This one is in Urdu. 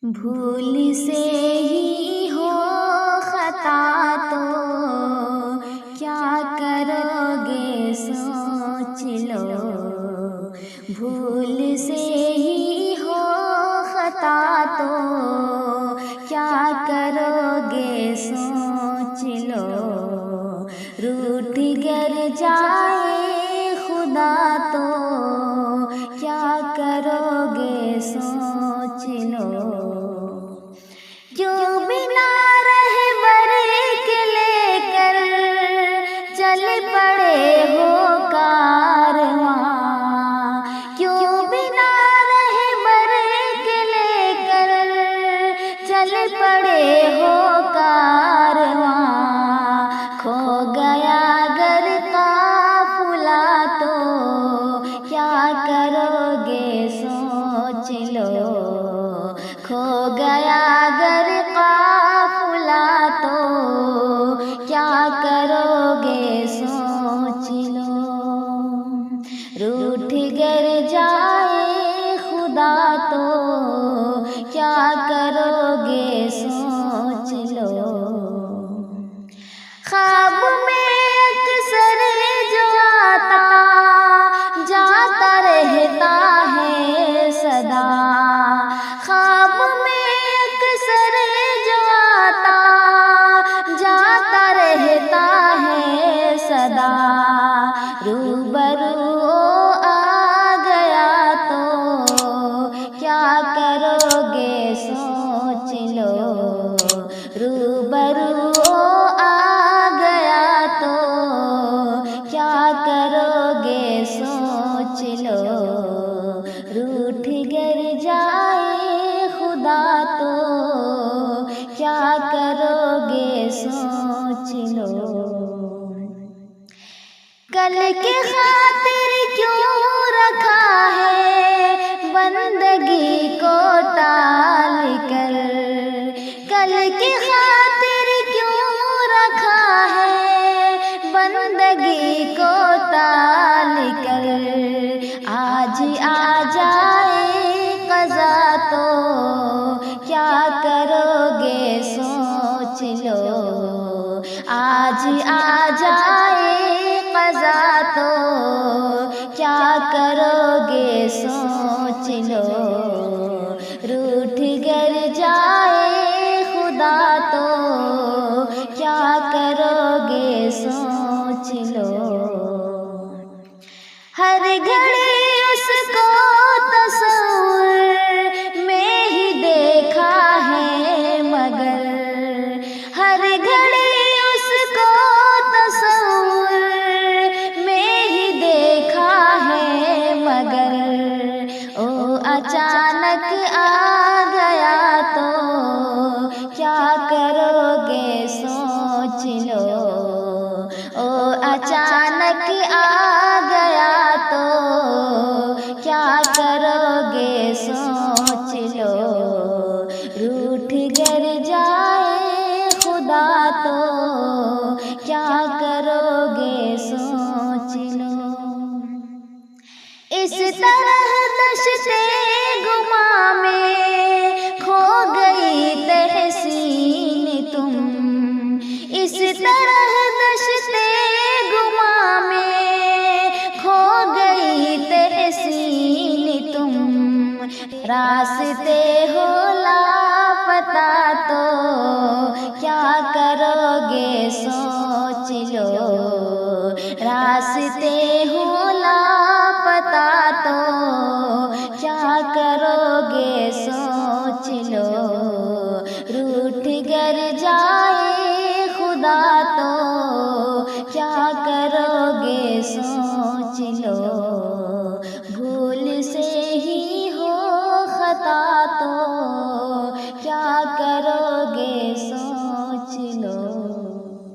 بھول سے ہی ہو خطا تو کیا کرو گے سوچ لو، بھول سے ہی ہو خطا تو کیا کرو گے سوچ لو، روٹھ گر جائے خدا تو کیا کرو گے سوچ لو، کیوں بنا رہبر کے لے کر چل پڑے ہو کارواں، کیوں بنا رہبر کے لے کر چل پڑے ہو کارواں، کھو گیا گر قافلہ تو کیا کرو گے سوچ لو، کھو گیا گر قافلہ تو کیا کرو گے سوچ لو، روٹھ گر جائے خدا تو کیا کرو گے سوچ لو، خواب میں اکثر جو آتا جاتا رہتا ہے سدا، خواب میں اکثر جو آتا جاتا رہتا ہے سدا، روبرو آ گیا تو کیا کرو گے سوچ لو، روبرو آ گیا تو کیا کرو گے سوچ لو، روٹھ گر جائے خدا تو کیا کرو گے سوچ لو، کل کے خاطر کیوں رکھا ہے بندگی کو ٹال کر، کل کے خاطر کیوں رکھا ہے بندگی کو ٹال کر، آج آ جائے قضا تو کیا کرو گے سوچ لو، آج آ جائے قضا تو کیا کرو گے سوچ لو، روٹھ گر جائے خدا تو کیا کرو گے سوچ لو، ہر گھڑی اس کو تصور میں ہی دیکھا ہے مگر، ہر گھڑی اس کو تصور میں ہی دیکھا ہے مگر، او اچانک آ گیا تو کیا کرو گے سوچ لو، او اچانک آ گیا تو کیا کرو گے سوچ لو، روٹھ گر جائے خدا تو کیا کرو گے سوچ لو، اس طرح دشتے گماں میں کھو گئی تحسین تم، اس طرح دشتے گماں میں کھو گئی تحسین تم، راستے ہو لاپتہ تو کیا کرو گے سوچ لو، راستے ہو لاپتہ تو کیا کرو گے سوچ لو، روٹھ گر جائے